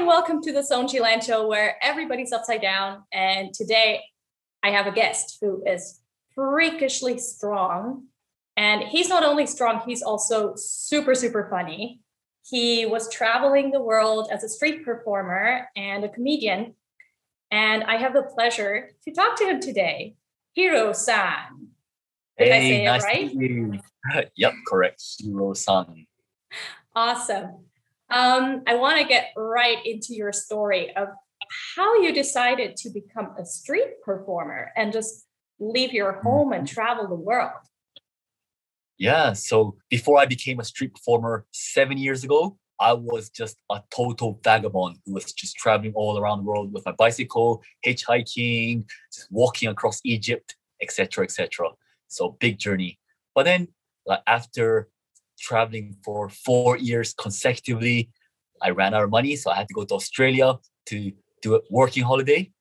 and welcome to the Sonji Land Show, where everybody's upside down. And today I have a guest who is freakishly strong. And he's not only strong, he's also super, super funny. He was traveling the world as a street performer and a comedian. And I have the pleasure to talk to him today. Herosan. Did I say nice it right? To meet you. Yep, correct. Herosan. Awesome. I want to get right into your story of how you decided to become a street performer and just leave your home and travel the world. Yeah, so before I became a street performer 7 years ago, I was just a total vagabond who was just traveling all around the world with my bicycle, hitchhiking, just walking across Egypt, etc., etc. So big journey. But then, after traveling for 4 years consecutively, I ran out of money, so I had to go to Australia to do a working holiday.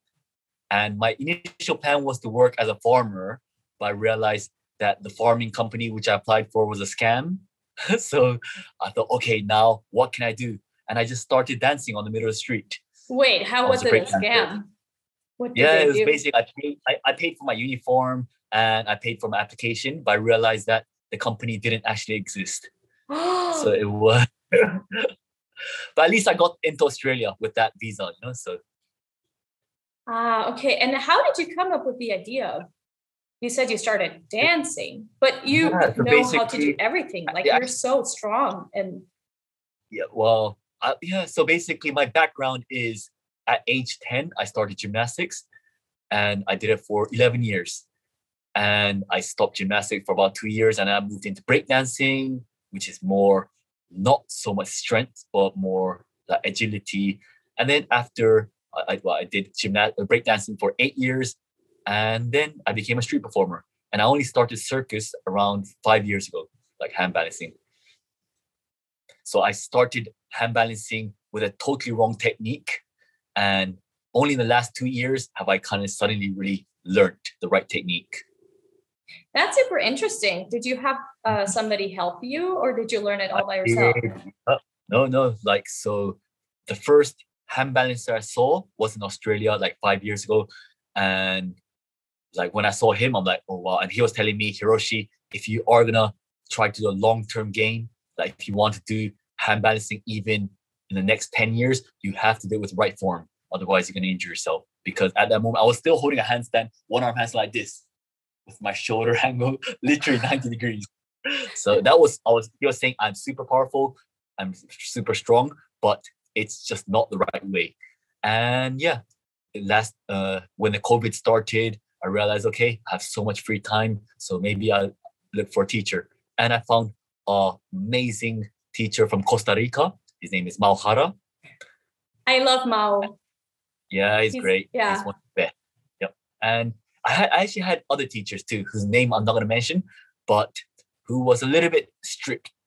And my initial plan was to work as a farmer, but I realized that the farming company which I applied for was a scam. So I thought, okay, now what can I do? And I just started dancing on the middle of the street. Wait, how was it a scam? What did it was do? basically I paid for my uniform and I paid for my application, but I realized that the company didn't actually exist. So it was, but at least I got into Australia with that visa, so. Okay. And how did you come up with the idea? You said you started dancing, but you know how to do everything. Like you're so strong. And so basically my background is at age 10, I started gymnastics and I did it for 11 years. And I stopped gymnastics for about 2 years and I moved into breakdancing, which is more, not so much strength, but more like agility. And then after I did breakdancing for 8 years, and then I became a street performer. And I only started circus around 5 years ago, like hand balancing. So I started hand balancing with a totally wrong technique. And only in the last 2 years have I kind of suddenly really learned the right technique. That's super interesting. Did you have somebody help you or did you learn it all by yourself? No. So the first hand balancer I saw was in Australia like 5 years ago. And when I saw him, I'm like, oh, wow. And he was telling me, Hiroshi, if you are going to try to do a long-term gain, like if you want to do hand balancing even in the next 10 years, you have to do it with the right form. Otherwise, you're going to injure yourself. Because at that moment, I was still holding a handstand, one arm handstand like this, with my shoulder angle literally 90 degrees. So he was saying, I'm super powerful, I'm super strong, but it's just not the right way. And when the COVID started, I realized, okay, I have so much free time, so maybe I'll look for a teacher. And I found an amazing teacher from Costa Rica. His name is Mao Hara. I love Mao. Yeah, he's great. Yeah. He's one of the best. Yep. And I actually had other teachers too, whose name I'm not going to mention, but who was a little bit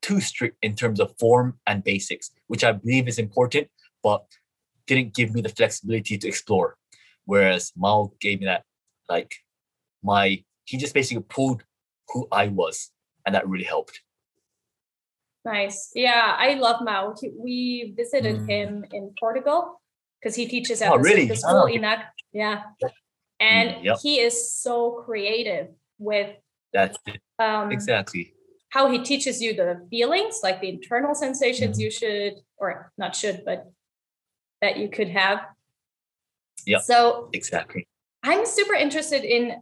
too strict in terms of form and basics, which I believe is important, but didn't give me the flexibility to explore. Whereas Mao gave me that, he just basically pulled who I was, and that really helped. Nice. Yeah, I love Mao. We visited him in Portugal because he teaches at the school in that. Yeah. And he is so creative with that's it. Exactly how he teaches you the feelings, like the internal sensations you should, or not should, but that you could have. Yeah. So exactly. I'm super interested in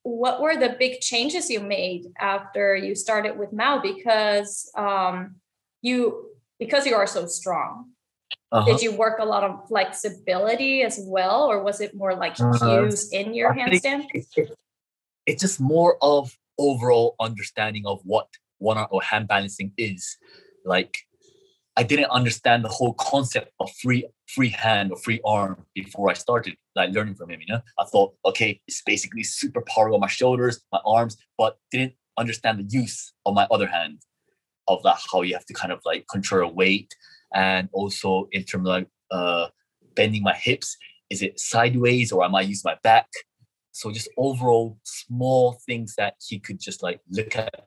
what were the big changes you made after you started with Mao, because you are so strong. Did you work a lot of flexibility as well, or was it more like cues in your handstand? It's just more of overall understanding of what one-arm or hand balancing is. Like, I didn't understand the whole concept of free hand or free arm before I started learning from him. I thought, okay, it's basically super power on my shoulders, my arms, but didn't understand the use of my other hand, of how you have to kind of control weight. And also in terms of bending my hips, is it sideways or am I using my back? So just overall small things that he could just look at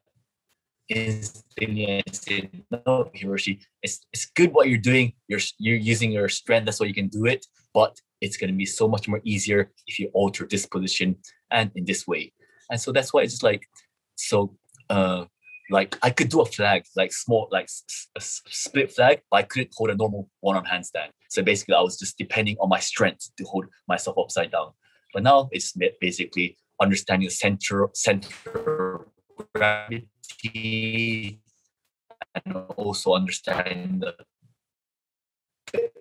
instantly and say, no, Hiroshi, it's good what you're doing. You're using your strength. That's why you can do it. But it's going to be so much more easier if you alter this position and in this way. And so that's why it's just like, so, like I could do a flag, like small, like a split flag, but I couldn't hold a normal one-arm handstand. So basically I was just depending on my strength to hold myself upside down. But now it's basically understanding the center gravity, and also understanding the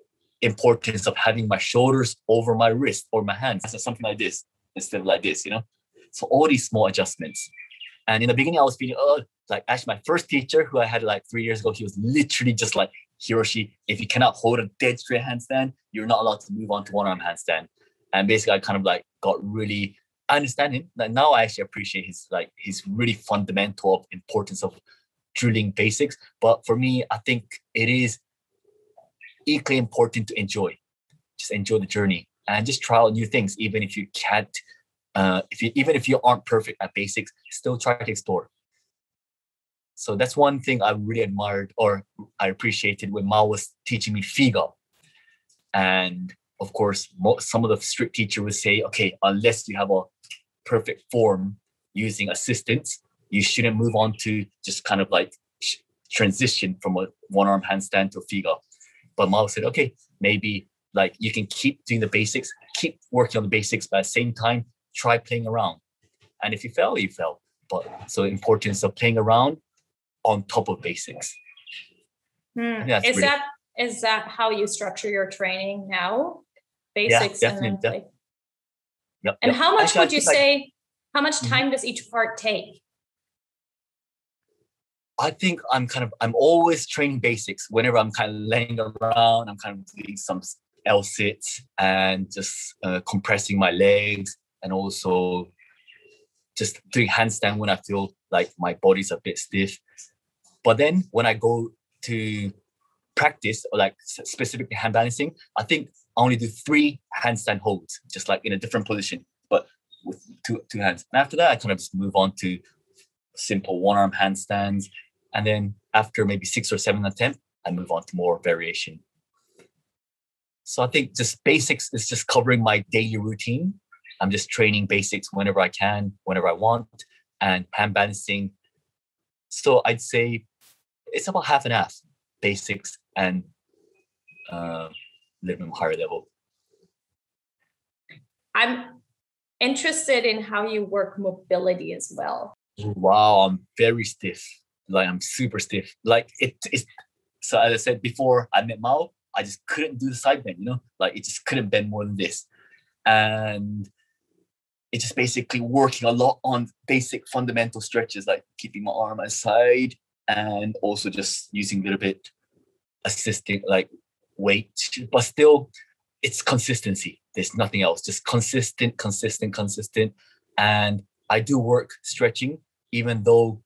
importance of having my shoulders over my wrist or my hands. So something like this instead of like this, you know? So all these small adjustments. And in the beginning, I was feeling, like actually my first teacher who I had like 3 years ago, he was literally just like, Hiroshi, if you cannot hold a dead straight handstand, you're not allowed to move on to one-arm handstand. And basically I kind of like got really, I understand him. Like now I actually appreciate his really fundamental importance of drilling basics. But for me, I think it is equally important to enjoy. Just enjoy the journey and just try out new things, even if you can't, even if you aren't perfect at basics, still try to explore. So that's one thing I really admired or I appreciated when Mao was teaching me Figa. And of course, some of the strict teacher would say, okay, unless you have a perfect form using assistance, you shouldn't move on to just kind of like transition from a one-arm handstand to a Figa. But Mao said, okay, maybe like you can keep doing the basics, keep working on the basics, but at the same time, try playing around. And if you fail, you fail. But so the importance of playing around on top of basics. Is that how you structure your training now? Basics, yeah, and then play. Yep, and yep. how much Actually, would you say? How much time does each part take? I think I'm always training basics. Whenever I'm kind of laying around, I'm kind of doing some L sits and just compressing my legs, and also just doing handstand when I feel like my body's a bit stiff. But then when I go to practice or like specifically hand balancing, I think I only do 3 handstand holds, just like in a different position, but with two hands. And after that, I kind of just move on to simple one-arm handstands. And then after maybe 6 or 7 attempts, I move on to more variation. So I think just basics is just covering my daily routine. I'm just training basics whenever I can, whenever I want, and hand balancing. So I'd say it's about half and half, basics and a little bit higher level. I'm interested in how you work mobility as well. Wow, I'm very stiff. Like I'm super stiff. Like it's so as I said before, I met Mao, I just couldn't do the side bend, you know, like it just couldn't bend more than this. And it's just basically working a lot on basic fundamental stretches, like keeping my arm aside and also just using a little bit assisting like weight, but still it's consistency. There's nothing else, just consistent. And I do work stretching, even though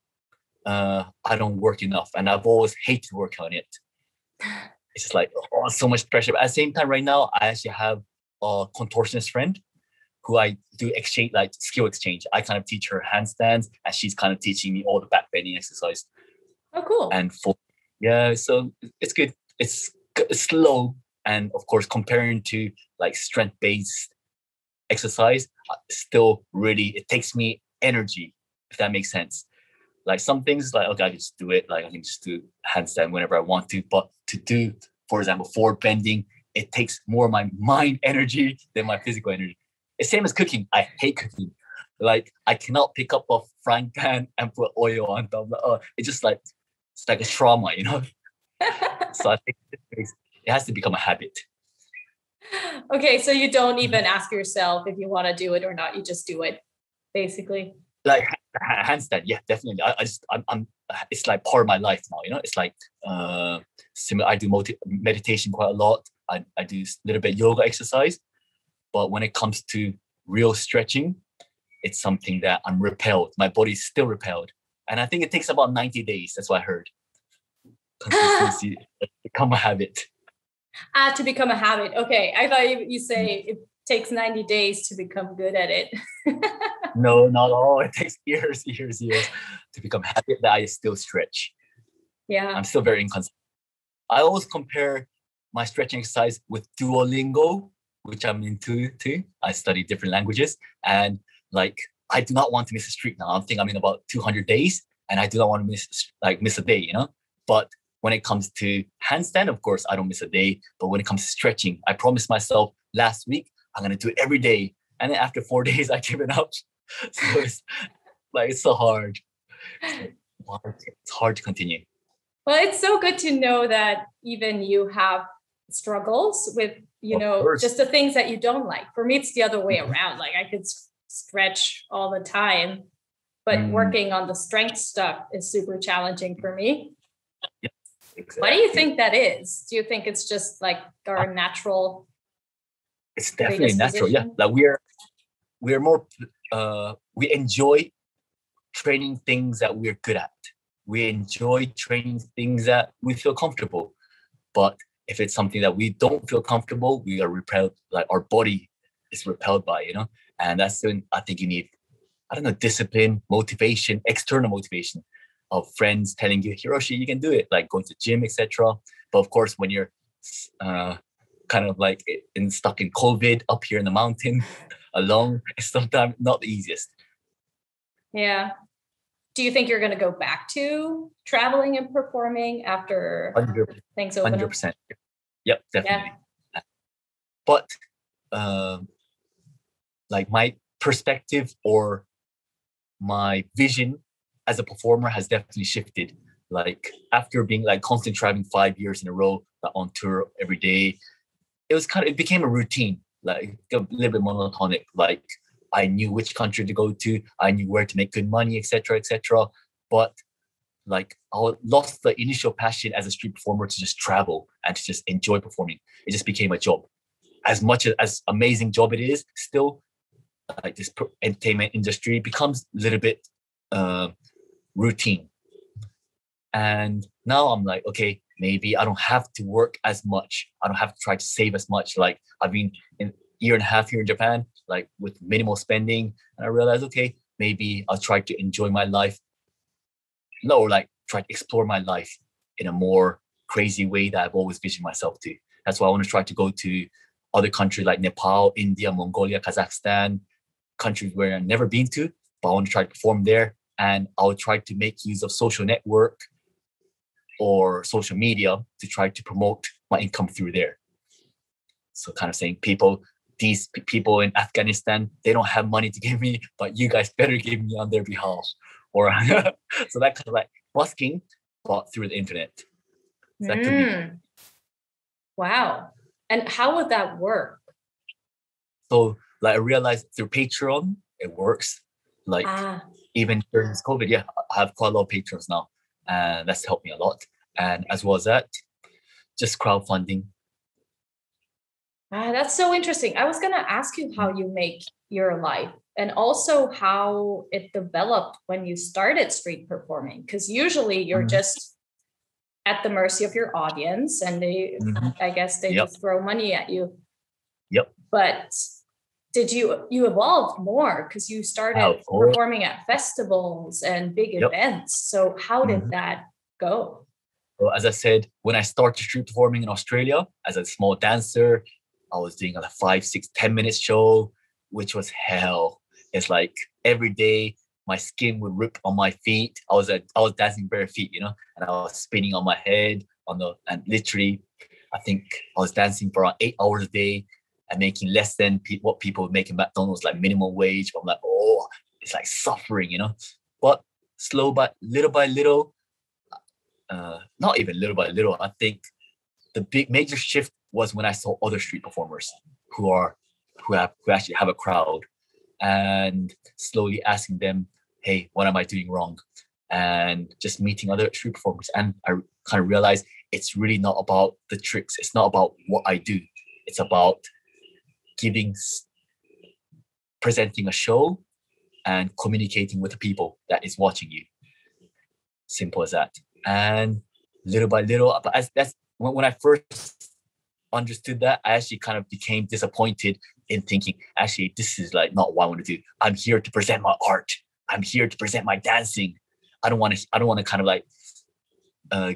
I don't work enough, and I've always hated working on it. It's just like, oh, so much pressure. But at the same time, right now, I actually have a contortionist friend who I do exchange, like skill exchange. I kind of teach her handstands, and she's kind of teaching me all the back bending exercise. Oh, cool. And so it's good. It's slow, and of course, comparing to like strength-based exercise, still really it takes me energy, if that makes sense. Like some things, like okay, I can just do it. Like I can just do handstand whenever I want to. But to do, for example, forward bending, it takes more of my mind energy than my physical energy. It's same as cooking. I hate cooking. Like I cannot pick up a frying pan and put oil on top. It's just like it's like a trauma, you know. So I think it has to become a habit. Okay, so you don't even ask yourself if you want to do it or not. You just do it, basically. Like handstand, yeah, definitely. I'm it's like part of my life now, you know. It's like similar. I do meditation quite a lot. I do a little bit yoga exercise, but when it comes to real stretching, it's something that I'm repelled. My body's still repelled, and I think it takes about 90 days. That's what I heard. Consistency become a habit. To become a habit. Okay, I thought you say it takes 90 days to become good at it. No, not all. It takes years, years, years to become habit that I still stretch. Yeah. I'm still very inconsistent. I always compare my stretching exercise with Duolingo, which I'm into too. I study different languages, and like I do not want to miss a streak now. I think I'm in about 200 days, and I do not want to miss a day, you know. But when it comes to handstand, of course, I don't miss a day. But when it comes to stretching, I promised myself last week I'm gonna do it every day, and then after 4 days, I give it up. So it's so hard. It's hard to continue. Well, it's so good to know that even you have struggles with, just the things that you don't like. For me, it's the other way around. Like I could stretch all the time, but working on the strength stuff is super challenging for me. Yeah, exactly. Why do you think that is? Do you think it's just like our natural? It's definitely natural. Yeah, like we're more we enjoy training things that we're good at. We enjoy training things that we feel comfortable. But if it's something that we don't feel comfortable, we are repelled, like our body is repelled by, and that's when I think you need, I don't know, discipline, motivation, external motivation of friends telling you, Hiroshi, you can do it, like going to gym, etc. But of course, when you're kind of like stuck in COVID up here in the mountain alone, it's sometimes not the easiest. Yeah. Do you think you're going to go back to traveling and performing after 100%, things open 100%. up? Yep, definitely. Yeah. But like my perspective or my vision as a performer has definitely shifted. Like after being like constantly traveling 5 years in a row, like on tour every day, it became a routine, like a little bit monotonic. Like I knew which country to go to, I knew where to make good money, etc., etc. But like I lost the initial passion as a street performer to just travel and to just enjoy performing. It just became a job. As much as amazing job it is, still like this entertainment industry becomes a little bit routine. And now I'm like, okay, maybe I don't have to work as much. I don't have to try to save as much. Like I've been a year and a half here in Japan, like with minimal spending. And I realized, okay, maybe I'll try to enjoy my life. No, like try to explore my life in a more crazy way that I've always visioned myself to. That's why I want to try to go to other countries like Nepal, India, Mongolia, Kazakhstan, countries where I've never been to, but I want to try to perform there. And I'll try to make use of social network or social media to try to promote my income through there. So kind of saying these people in Afghanistan, they don't have money to give me, but you guys better give me on their behalf. Or so that kind of like busking, but through the internet. So that could be. Wow. And how would that work? So like I realized through Patreon, it works. Like even during this COVID, yeah, I have quite a lot of patrons now. And that's helped me a lot. And as well as that, just crowdfunding. That's so interesting. I was going to ask you how you make your life and also how it developed when you started street performing. Because usually you're just at the mercy of your audience and I guess they just throw money at you. Yep. But did you evolved more because you started performing at festivals and big events. So how did that go? Well, as I said, when I started street performing in Australia as a small dancer, I was doing a 5, 6, 10 minute show, which was hell. It's like every day my skin would rip on my feet. I was dancing bare feet, and I was spinning on my head and literally, I think I was dancing for around 8 hours a day and making less than what people would make in McDonald's, like minimum wage. But I'm like, oh, it's like suffering, But little by little, not even little by little, I think the big major shift was when I saw other street performers who actually have a crowd, and slowly asking them, hey, what am I doing wrong? And just meeting other street performers. And I kind of realized it's really not about the tricks. It's not about what I do. It's about presenting a show and communicating with the people that is watching you. Simple as that. And little by little, but that's when I first understood that, I actually kind of became disappointed in thinking, actually, this is like not what I want to do. I'm here to present my art. I'm here to present my dancing. I don't want to kind of like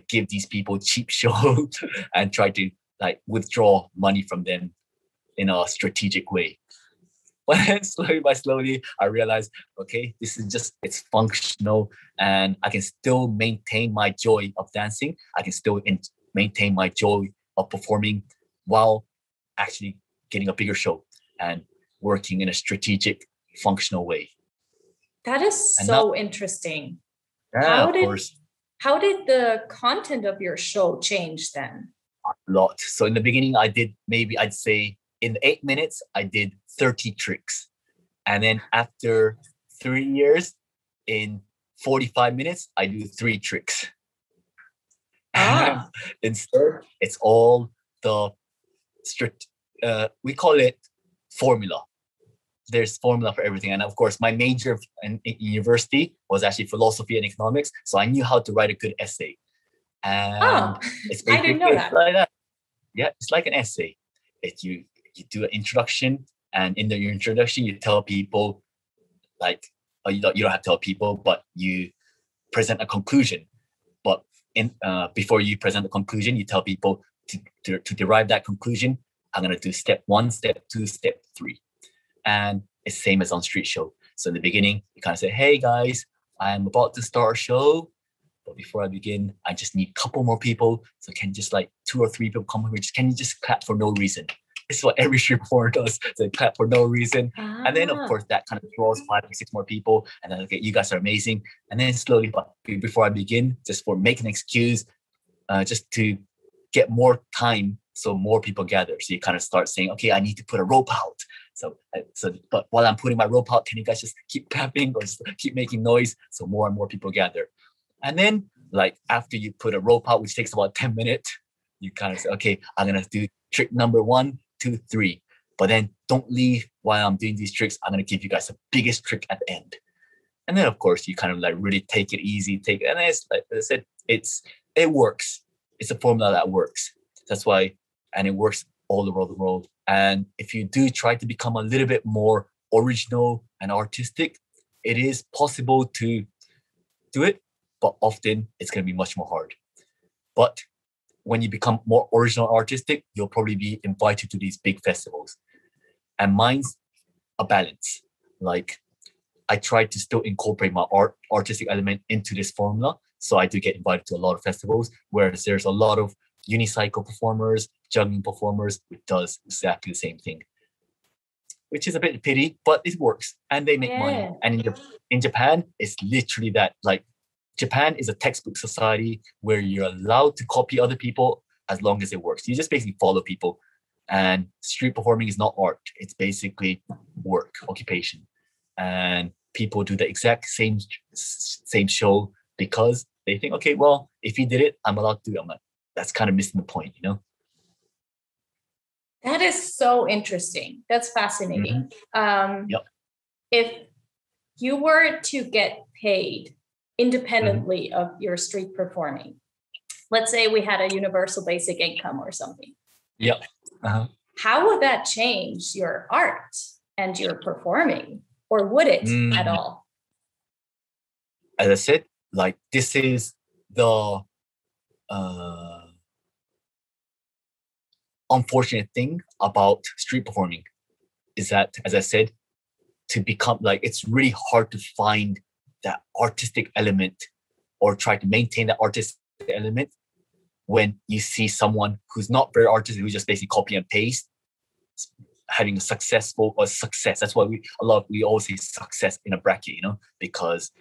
give these people cheap show and try to like withdraw money from them in a strategic way. But then slowly by slowly, I realized, okay, this is just, it's functional and I can still maintain my joy of dancing. I can still maintain my joy of performing while actually getting a bigger show and working in a strategic, functional way. That is so interesting. Yeah, of course. How did the content of your show change then? A lot. So in the beginning, I did maybe, I'd say in 8 minutes, I did 30 tricks. And then after 3 years, in 45 minutes, I do 3 tricks. Instead, it's all the strict, we call it formula. There's formula for everything. And of course, my major in university was actually philosophy and economics. So I knew how to write a good essay. And it's I didn't know that. Like that. Yeah, it's like an essay. You do an introduction, and in your introduction, you tell people, like, you don't have to tell people, but you present a conclusion. But before you present the conclusion, you tell people to derive that conclusion, I'm going to do step 1, step 2, step 3. And it's same as on street show. So in the beginning, you kind of say, hey guys, I'm about to start a show. But before I begin, I just need a couple more people. So can just like 2 or 3 people come over? Can you just clap for no reason? This is what every street performer does. They clap for no reason. And then of course that kind of draws 5 or 6 more people. And then, okay, you guys are amazing. And then slowly, but before I begin, just for make an excuse, just to get more time so more people gather. So you kind of start saying, okay, I need to put a rope out. But while I'm putting my rope out, can you guys just keep clapping or just keep making noise so more and more people gather? And then, like, after you put a rope out, which takes about 10 minutes, you kind of say, okay, I'm going to do trick number 1, 2, 3. But then don't leave while I'm doing these tricks. I'm going to give you guys the biggest trick at the end. And then, of course, you kind of like really take it easy. And it's like I said, it works. It's a formula that works. That's why, and it works all over the world. And if you do try to become a little bit more original and artistic, it is possible to do it, but often it's going to be much more hard. But when you become more original artistic, you'll probably be invited to these big festivals. And mine's a balance. Like, I try to still incorporate my artistic element into this formula. So I do get invited to a lot of festivals, whereas there's a lot of unicycle performers, juggling performers, which does exactly the same thing, which is a bit pity, but it works and they make money. And in Japan, it's literally that. Like, Japan is a textbook society where you're allowed to copy other people as long as it works. You just basically follow people. And street performing is not art. It's basically work, occupation. And people do the exact same show because they think, okay, well, if he did it, I'm allowed to do it. I'm like, that's kind of missing the point, you know? That is so interesting. That's fascinating. Yep. If you were to get paid independently of your street performing, let's say we had a universal basic income or something. Yep. How would that change your art and your performing? Or would it at all? As I said, like, this is the unfortunate thing about street performing is that, as I said, to become like, it's really hard to find that artistic element or try to maintain that artistic element when you see someone who's not very artistic, who just basically copy and paste, having a successful or success. That's why we always say success in a bracket, you know, because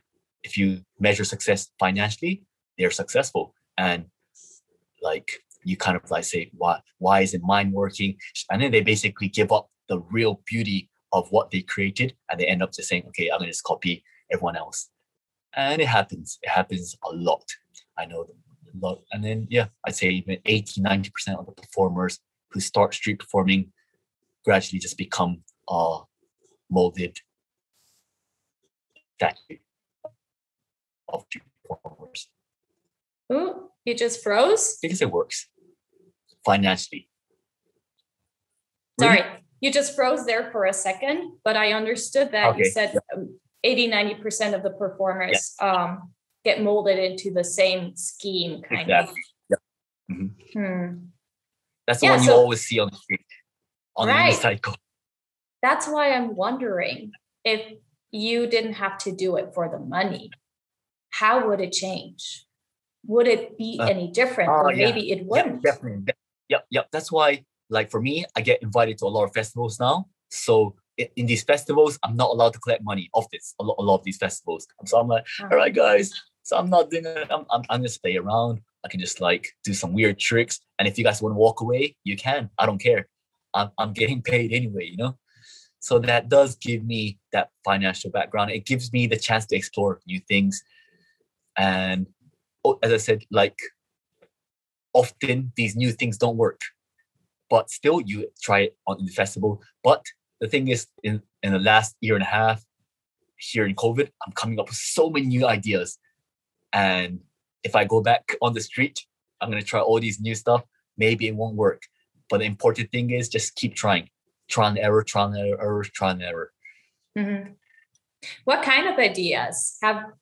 if you measure success financially, they're successful. And like, you kind of like say, why isn't mine working? And then they basically give up the real beauty of what they created, and they end up just saying, okay, I'm gonna just copy everyone else. And it happens a lot. I know a lot. And then, yeah, I'd say even 80-90% of the performers who start street performing gradually just become molded statue of street performers. Ooh, you just froze? Because it works financially. Sorry, Really? You just froze there for a second, but I understood that you Okay. said 80-90% of the Yeah. performers get molded into the same scheme, kind of. Exactly. Yeah. Mhm. That's the Yeah, one you so always see on the street, on the right. unicycle. That's why I'm wondering if you didn't have to do it for the money, how would it change? Would it be Uh, any different, oh or yeah. maybe it Yep, wouldn't? definitely. Yep. That's why, like for me, I get invited to a lot of festivals now. So in these festivals, I'm not allowed to collect money off this. A lot of these festivals. So I'm like, all right, guys. So I'm not doing it. I'm just stay around. I can just like do some weird tricks. And if you guys want to walk away, you can. I don't care. I'm getting paid anyway, you know? So that does give me that financial background. It gives me the chance to explore new things. And as I said, like often these new things don't work, but still you try it on the festival. But the thing is, in the last year and a half here in COVID, I'm coming up with so many new ideas. And if I go back on the street, I'm gonna try all these new stuff. Maybe it won't work. But the important thing is just keep trying. Try and error, try and error, try and error. Mm-hmm. What kind of ideas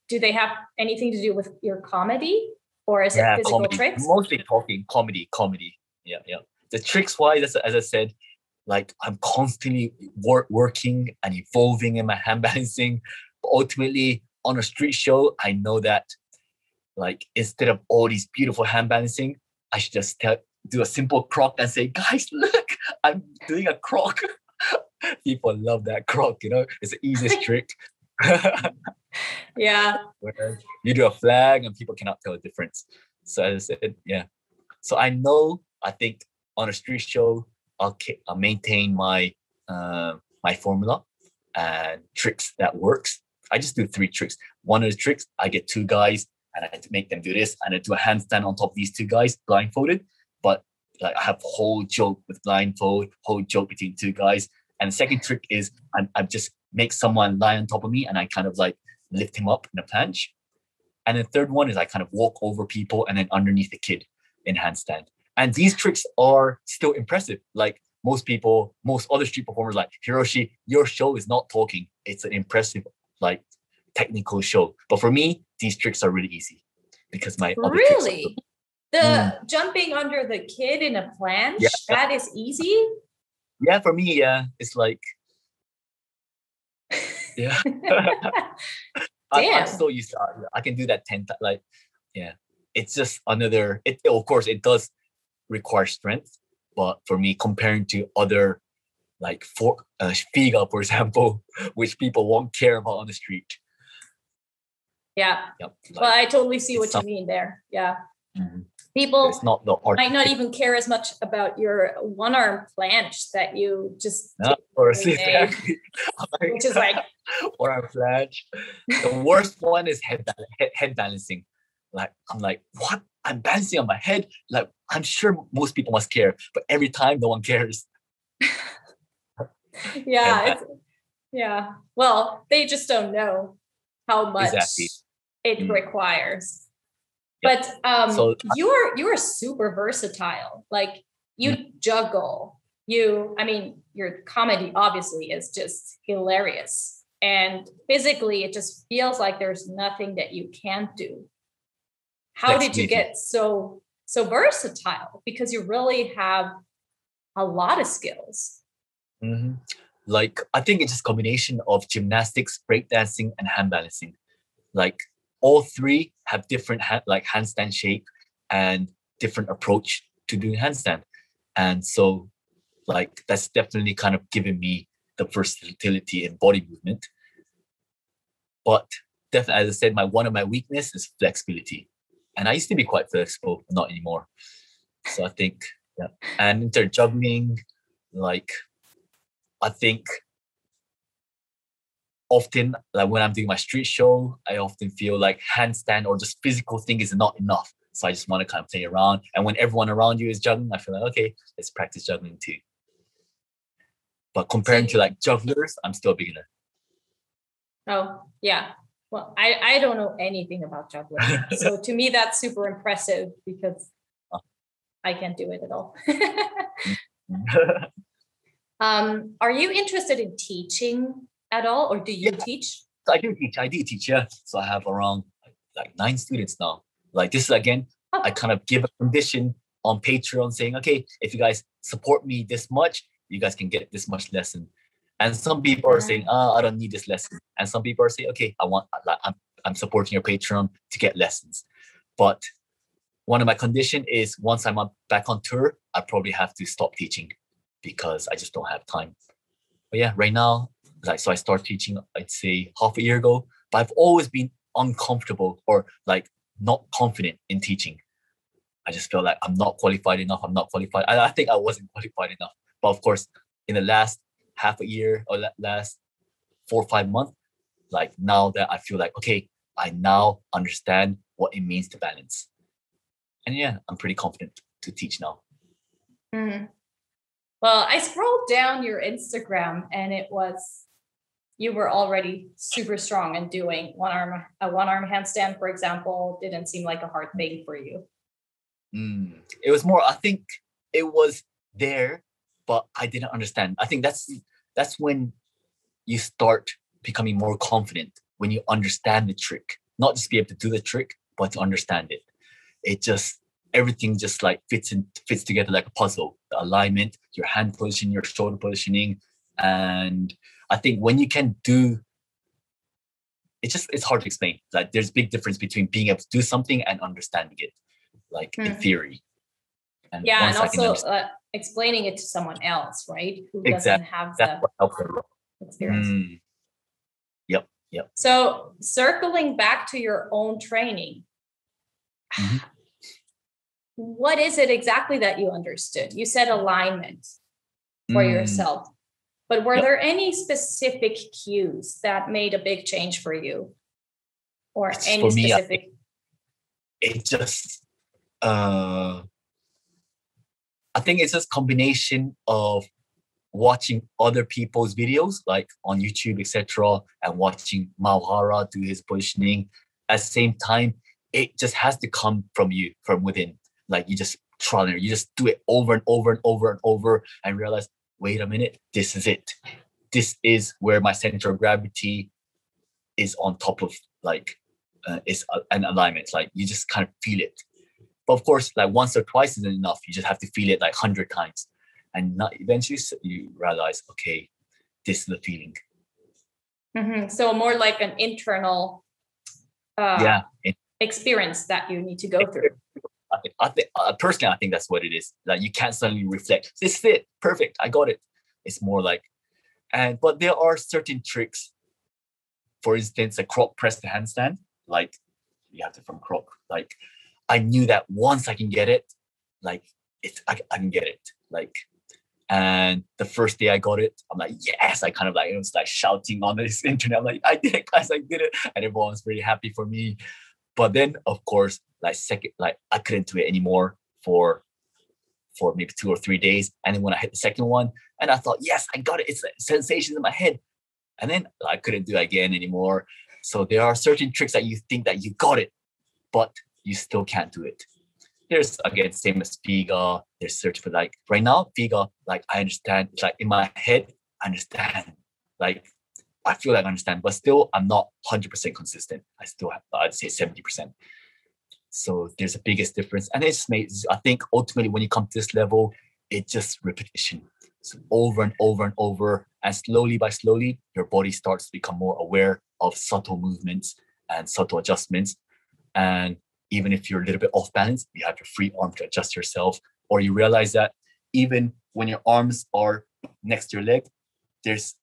do they have anything to do with your comedy, or is it physical comedy. tricks? Mostly talking comedy. Yeah. The tricks wise, as I said, like I'm constantly working and evolving in my hand balancing. But ultimately, on a street show, I know that like instead of all these beautiful hand balancing, I should just do a simple croc and say, guys, look, I'm doing a croc. People love that croc, you know, it's the easiest trick. Yeah. Whereas you do a flag and people cannot tell the difference. So as I said, yeah. So I think on a street show, I'll maintain my my formula and tricks that works. I just do 3 tricks. One of the tricks, I get 2 guys and I make them do this, and I do a handstand on top of these 2 guys blindfolded. But like I have a whole joke with blindfold, whole joke between 2 guys. And the second trick is I just make someone lie on top of me and I kind of like lift him up in a planche. And the third one is I kind of walk over people and then underneath the kid in handstand. And these tricks are still impressive. Like most other street performers, like Hiroshi, your show is not talking. It's an impressive, like technical show. But for me, these tricks are really easy because my other tricks are really the jumping under the kid in a planche, that is easy. Yeah, for me, yeah, it's like, yeah. I'm so used to it. I can do that 10 times. Like, yeah, it's just another. Of course, it does require strength, but for me, comparing to other, like Figa, for example, which people won't care about on the street. Yeah. Yep, well, I totally see what you mean there. Yeah. Mm-hmm. People might not even care as much about your one-arm planche that you just exactly. Which is like one-arm planche. The worst one is head balancing. Like I'm like, what? I'm balancing on my head. Like I'm sure most people must care, but every time no one cares. Yeah. Well, they just don't know how much it requires. But so, you are super versatile. Like you juggle. Your comedy obviously is just hilarious. And physically, it just feels like there's nothing that you can't do. How did you get so versatile? Because you really have a lot of skills. Mm-hmm. Like I think it's just a combination of gymnastics, breakdancing, and hand balancing. Like all 3 have different handstand shape and different approach to doing handstand. And so like that's definitely kind of given me the versatility in body movement. But definitely, as I said, one of my weakness is flexibility. And I used to be quite flexible, but not anymore. So I think, yeah. And in terms of juggling, like I think often, like when I'm doing my street show, I often feel like handstand or just physical thing is not enough. So I just want to kind of play around. And when everyone around you is juggling, I feel like, okay, let's practice juggling too. But comparing to like jugglers, I'm still a beginner. Oh, yeah. Well, I don't know anything about juggling. So to me, that's super impressive because I can't do it at all. Are you interested in teaching at all, or do you teach? So I do teach, yeah. So I have around like 9 students now. Like this is again, I kind of give a condition on Patreon saying, okay, if you guys support me this much, you guys can get this much lesson. And some people are saying, I don't need this lesson. And some people are saying, okay, I'm supporting your Patreon to get lessons. But one of my condition is once I'm back on tour, I probably have to stop teaching because I just don't have time. But yeah, right now, so I started teaching, I'd say half a year ago, but I've always been uncomfortable or like not confident in teaching. I just feel like I'm not qualified enough. I think I wasn't qualified enough. But of course, in the last half a year or last 4 or 5 months, like now that I feel like, okay, I now understand what it means to balance. And yeah, I'm pretty confident to teach now. Mm. Well, I scrolled down your Instagram and you were already super strong and doing a one-arm handstand, for example, didn't seem like a hard thing for you. It was more, I think it was there, but I didn't understand. I think that's when you start becoming more confident, when you understand the trick, not just be able to do the trick, but to understand it. Everything just like fits together like a puzzle. The alignment, your hand position, your shoulder positioning. And I think when you can do, it's hard to explain. Like there's a big difference between being able to do something and understanding it, like in theory. And also explaining it to someone else, right? Who doesn't have the experience. Yep. So circling back to your own training, what is it exactly that you understood? You said alignment for yourself, but were there any specific cues that made a big change for you? Or any specific? It just, I think it's just combination of watching other people's videos, like on YouTube, etc., and watching Mauhara do his positioning. At the same time, it just has to come from you, from within. Like you just try it, you just do it over and over and over and over, and realize, wait a minute, this is it. This is where my center of gravity is on top of, like, is an alignment. Like you just kind of feel it. But of course, like once or twice isn't enough. You just have to feel it like 100 times. And eventually you realize, okay, this is the feeling. So more like an internal experience that you need to go through. I think personally, I think that's what it is. Like you can't suddenly reflect, this is it, perfect, I got it. It's more like, but there are certain tricks. For instance, a croc press to handstand, like you have to from croc. Like I knew that once I can get it, like I can get it. Like, and the first day I got it, I'm like, yes, I kind of like, it was like shouting on this internet. I'm like, I did it, guys, I did it. And everyone was really happy for me. But then, of course, I couldn't do it anymore for maybe 2 or 3 days. And then when I hit the second one, and I thought, yes, I got it. It's like sensations in my head. And then I couldn't do it again anymore. So there are certain tricks that you think that you got it, but you still can't do it. There's, again, same as Figa. There's search for, like, right now, Figa, like, I understand. It's like in my head, I understand. Like, I feel like I understand, but still, I'm not 100% consistent. I still have, I'd say 70%. So there's a biggest difference. And it's made, I think, ultimately, when you come to this level, it's just repetition. So over and over and over. And slowly by slowly, your body starts to become more aware of subtle movements and subtle adjustments. And even if you're a little bit off balance, you have your free arm to adjust yourself. Or you realize that even when your arms are next to your leg, there's,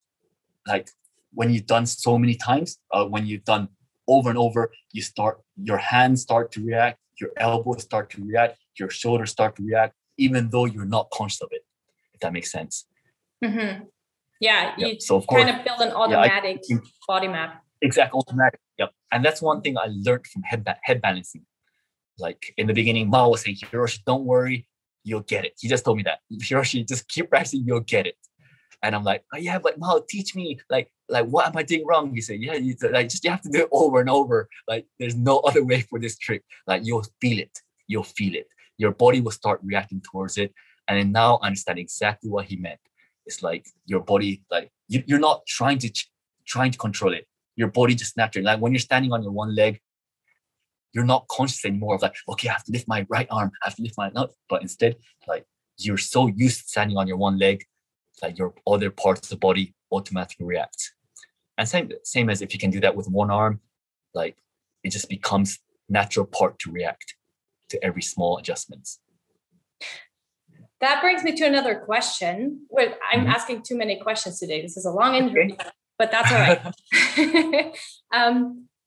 like, when you've done so many times, when you've done over and over, your hands start to react, your elbows start to react, your shoulders start to react, even though you're not conscious of it, if that makes sense. Mm-hmm. Yeah, you so of course, kind of build an automatic body map. Exactly, automatic. Yep. And that's one thing I learned from head balancing. Like in the beginning, Mao was saying, Hiroshi, don't worry, you'll get it. He just told me that. Hiroshi, just keep practicing, you'll get it. And I'm like, oh, yeah, but Mao, teach me, like what am I doing wrong? He said, yeah, you have to do it over and over. Like there's no other way for this trick. Like you'll feel it. You'll feel it. Your body will start reacting towards it. And then now I understand exactly what he meant. it's like your body, like you're not trying to control it. Your body just naturally, like when you're standing on your one leg, you're not conscious anymore of like, okay, I have to lift my right arm, I have to lift my no, but instead, like you're so used to standing on your one leg, like your other parts of the body automatically react. And same as if you can do that with one arm, like it just becomes natural part to react to every small adjustments. That brings me to another question. Well, I'm asking too many questions today. This is a long interview, but that's all right.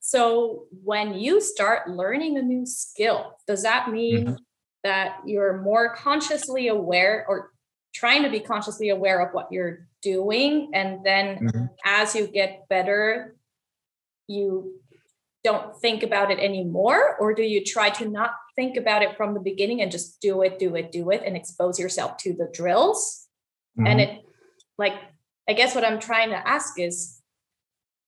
So when you start learning a new skill, does that mean that you're more consciously aware or trying to be consciously aware of what you're doing? And then as you get better, you don't think about it anymore? Or do you try to not think about it from the beginning and just do it and expose yourself to the drills? And it, like, I guess what I'm trying to ask is,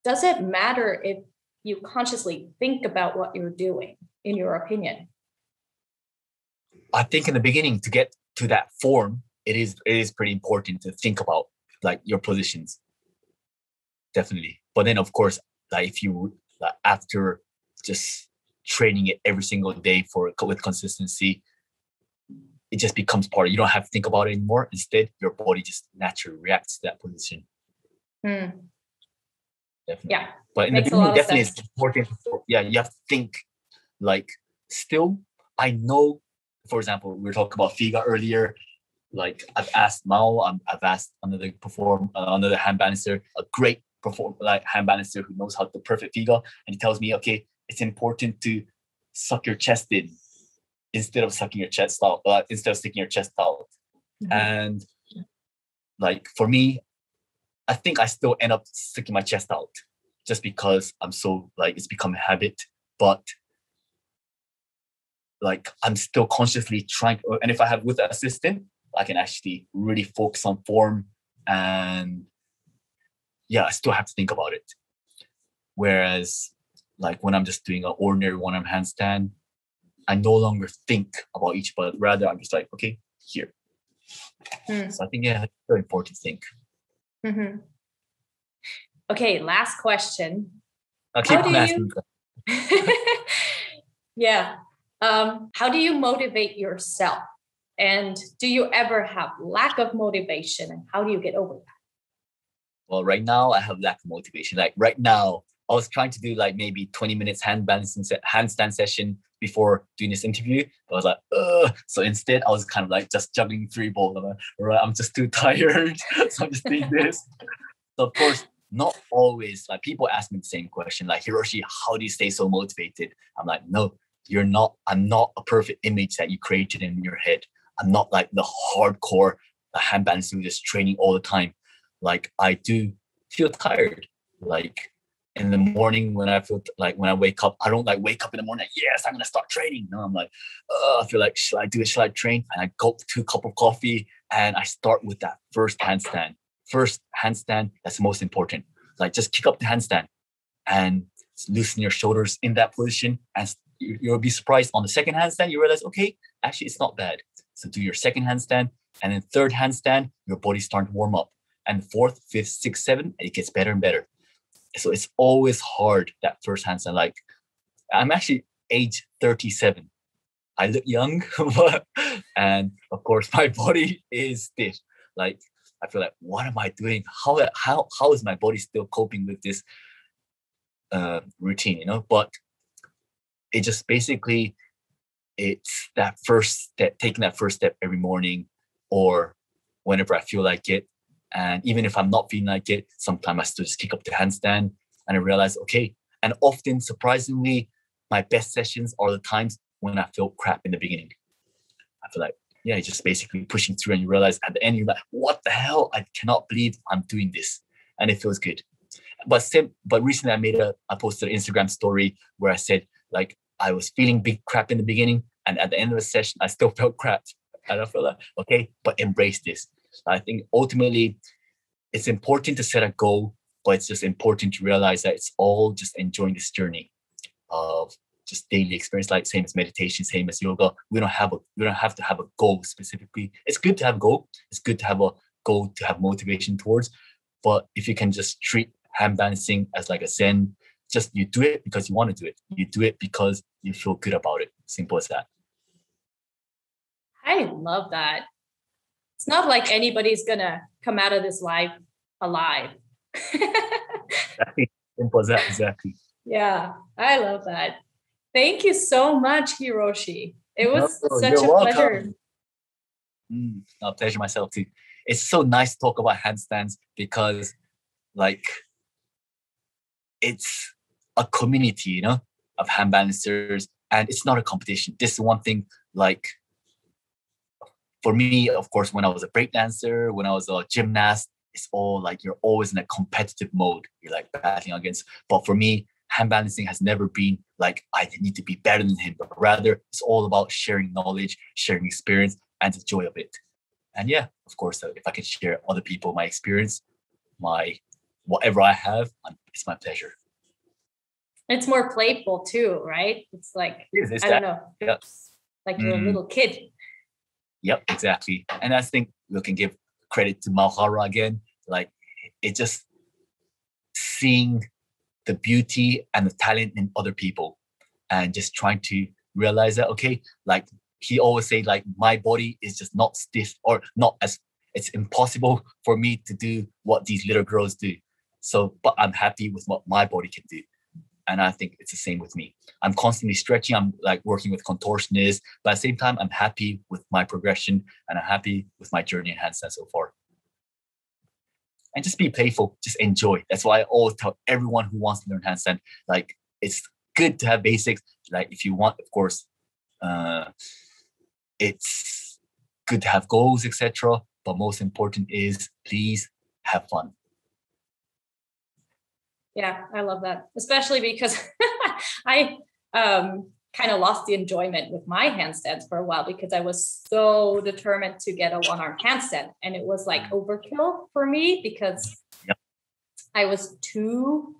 does it matter if you consciously think about what you're doing, in your opinion? I think in the beginning, to get to that form, it is pretty important to think about like your positions. Definitely. But then of course, like if you after just training it every single day with consistency, it just becomes part of, you don't have to think about it anymore. Instead, your body just naturally reacts to that position. Definitely. Yeah. But in the beginning, definitely it's important. You have to think like, still, I know, for example, we were talking about Figa earlier. Like I've asked Mao, I've asked another hand balancer, a great hand balancer who knows how to perfect Figa, and he tells me, okay, it's important to suck your chest in instead of sucking your chest out, instead of sticking your chest out. And like for me, I think I still end up sticking my chest out just because I'm so like, it's become a habit. But like I'm still consciously trying, and if I have with an assistant, I can actually really focus on form, and I still have to think about it. Whereas like when I'm just doing an ordinary one-arm handstand, I no longer think about each, but rather I'm just like, okay, here. So I think, it's very important to think. Okay, last question. Keep on asking. How do you motivate yourself? And do you ever have lack of motivation? And how do you get over that? Well, right now I have lack of motivation. Like right now, I was trying to do like maybe 20 minutes handstand session before doing this interview. I was like, ugh. So instead, I was kind of like just juggling 3 balls. Right, I'm just too tired. So I'm just doing this. So of course, not always. Like people ask me the same question, like, Hiroshi, how do you stay so motivated? I'm like, no, you're not. I'm not a perfect image that you created in your head. I'm not like the hardcore hand balancer who's just training all the time. Like I do feel tired. Like in the morning when I wake up, I don't like wake up in the morning, like, yes, I'm gonna start training. No, I'm like, I feel like, should I do it? Should I train? And I gulp 2 cups of coffee and I start with that first handstand. First handstand, that's the most important. Like just kick up the handstand and loosen your shoulders in that position. And you'll be surprised on the second handstand, you realize, okay, actually it's not bad. So do your second handstand, and then third handstand, your body's starting to warm up. And fourth, fifth, sixth, seventh, it gets better and better. So it's always hard, that first handstand. Like I'm actually age 37. I look young, and of course my body is stiff. Like I feel like, what am I doing? How is my body still coping with this routine? But it just basically, it's that first step, taking that first step every morning or whenever I feel like it. And even if I'm not feeling like it, sometimes I still just kick up the handstand and I realize, okay. And often, surprisingly, my best sessions are the times when I feel crap in the beginning. I feel like, just basically pushing through, and you realize at the end, you're like, what the hell? I cannot believe I'm doing this. And it feels good. But recently I posted an Instagram story where I said, like, I was feeling big crap in the beginning, and at the end of the session, I still felt crap. And I feel like, okay, but embrace this. I think ultimately it's important to set a goal, but it's just important to realize that it's all just enjoying this journey of just daily experience, like same as meditation, same as yoga. We don't have to have a goal specifically. It's good to have a goal. It's good to have goal to have motivation towards. But if you can just treat hand balancing as like a zen, just you do it because you want to do it. You do it because you feel good about it. Simple as that. I love that. It's not like anybody's gonna come out of this life alive. Exactly. Simple as that, exactly. Yeah, I love that. Thank you so much, Hiroshi. It was such You're a welcome. pleasure. Pleasure myself too. It's so nice to talk about handstands because like it's a community, you know, of hand balancers, and it's not a competition. This is one thing, like for me, of course, when I was a breakdancer, when I was a gymnast, it's all like you're always in a competitive mode. You're like battling against. But for me, hand balancing has never been like I need to be better than him, but rather it's all about sharing knowledge, sharing experience, and the joy of it. And yeah, of course, if I can share other people my experience, my whatever I have, it's my pleasure. It's more playful too, right? It's like, I don't know, yeah. like you're a little kid. Yep, exactly. And I think we can give credit to Malhara again. Like it just seeing the beauty and the talent in other people and just trying to realize that, okay, like he always say like my body is just not stiff or not as it's impossible for me to do what these little girls do. So, but I'm happy with what my body can do. And I think it's the same with me. I'm constantly stretching. I'm like working with contortionists, but at the same time, I'm happy with my progression and I'm happy with my journey in handstand so far. And just be playful, just enjoy. That's why I always tell everyone who wants to learn handstand, like it's good to have basics. Like if you want, of course, it's good to have goals, etc. But most important is please have fun. Yeah, I love that, especially because I kind of lost the enjoyment with my handstands for a while because I was so determined to get a one-arm handstand, and it was like overkill for me because I was too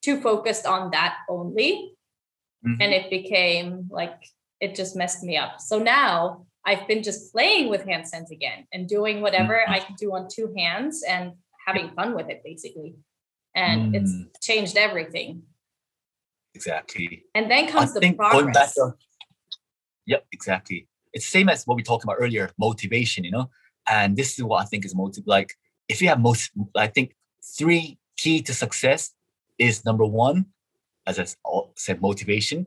focused on that only, and it became like it just messed me up. So now I've been just playing with handstands again and doing whatever I can do on two hands and having fun with it basically. And it's changed everything. Exactly. And then comes the progress. Yep, exactly. It's the same as what we talked about earlier, motivation, you know? And this is what I think is like, if you have I think 3 key to success is number 1, as I said, motivation.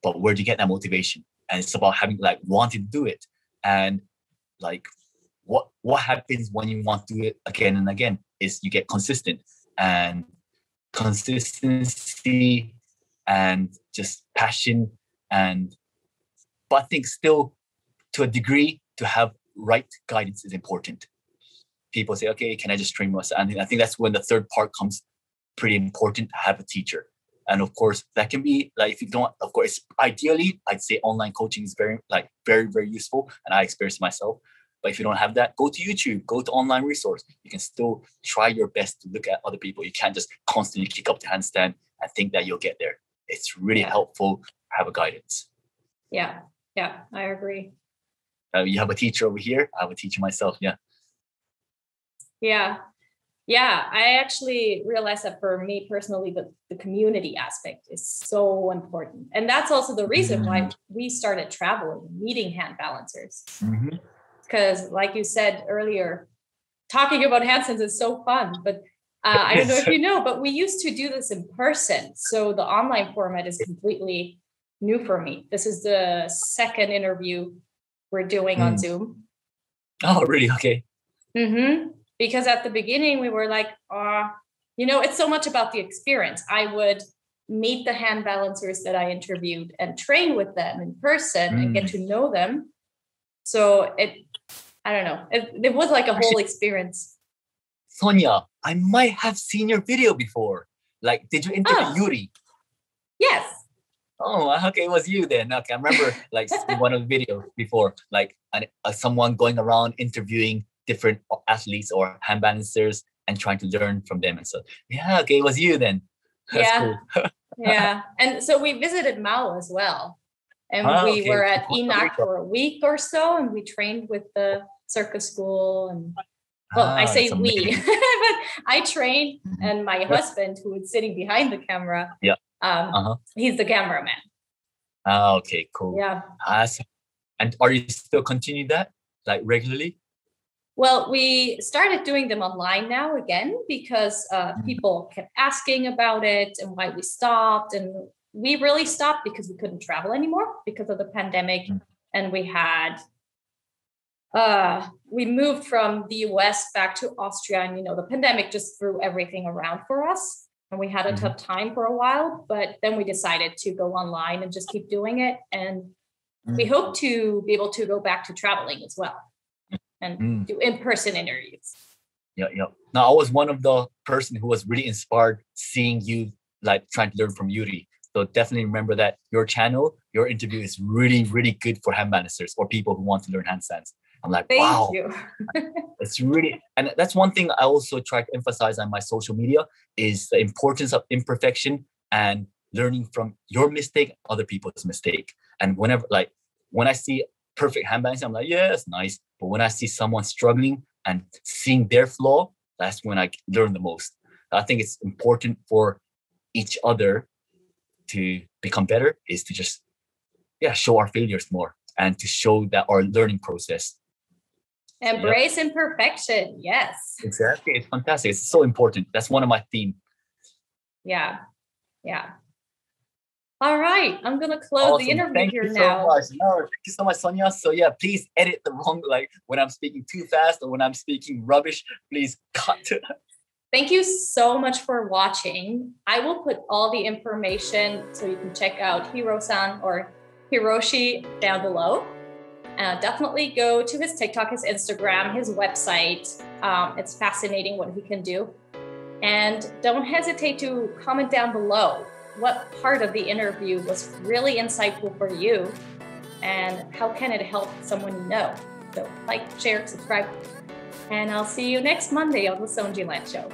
But where do you get that motivation? And it's about having like wanting to do it. And like what happens when you want to do it again and again is you get consistent, and consistency and just passion. But I think still to a degree to have right guidance is important. People say, okay, can I just train myself? And I think that's when the third part comes pretty important, to have a teacher. And of course, that can be like, if you don't, of course, ideally, I'd say online coaching is very, very useful. And I experienced myself. But if you don't have that, go to YouTube, go to online resource. You can still try your best to look at other people. You can't just constantly kick up the handstand and think that you'll get there. It's really helpful to have a guidance. Yeah, I agree. You have a teacher over here. I have a teacher myself. Yeah, I actually realized that for me personally, the community aspect is so important. And that's also the reason why we started traveling, meeting hand balancers. Because like you said earlier, talking about handstands is so fun, but I don't know if you know, but we used to do this in person. So the online format is completely new for me. This is the second interview we're doing on Zoom. Oh, really? Okay. Because at the beginning we were like, it's so much about the experience. I would meet the hand balancers that I interviewed and train with them in person and get to know them. So I don't know, it was like a whole experience. Sonia, I might have seen your video before. Like, did you interview Yuri? Yes. Oh, okay, it was you then. Okay, I remember like seeing one of the videos before, like someone going around interviewing different athletes or hand balancers and trying to learn from them and so. Yeah, okay, it was you then. That's cool. Yeah, and so we visited Mao as well, and we were at Enac for a week or so, and we trained with the circus school. And well, I say we, but I train, and my husband, who is sitting behind the camera, he's the cameraman. Okay, cool. Yeah. And are you still continuing that like regularly? Well, we started doing them online now again because people kept asking about it and why we stopped. And we really stopped because we couldn't travel anymore because of the pandemic. And we had, we moved from the US back to Austria, and, the pandemic just threw everything around for us. And we had a tough time for a while, but then we decided to go online and just keep doing it. And we hope to be able to go back to traveling as well and do in-person interviews. Yeah. Now, I was one of the person who was really inspired seeing you like trying to learn from Yuri. So definitely remember that your channel, your interview is really, really good for handbalancers or people who want to learn handstands. I'm like, wow. Thank you. It's really, and that's one thing I also try to emphasize on my social media is the importance of imperfection and learning from your mistake, other people's mistake. And when I see perfect hand balancing, I'm like, yeah, it's nice. But when I see someone struggling and seeing their flaw, that's when I learn the most. I think it's important for each other to become better is to just, show our failures more and to show that our learning process. Embrace imperfection. Yes. Exactly. It's fantastic. It's so important. That's one of my themes. Yeah. All right. I'm going to close the interview here now. Thank you so much, Sonia. So please edit the wrong, like when I'm speaking too fast or when I'm speaking rubbish, please cut. Thank you so much for watching. I will put all the information so you can check out Herosan or Hiroshi down below. Definitely go to his TikTok, his Instagram, his website. It's fascinating what he can do. And don't hesitate to comment down below what part of the interview was really insightful for you and how can it help someone you know. So like, share, subscribe, and I'll see you next Monday on the Sonji Land Show.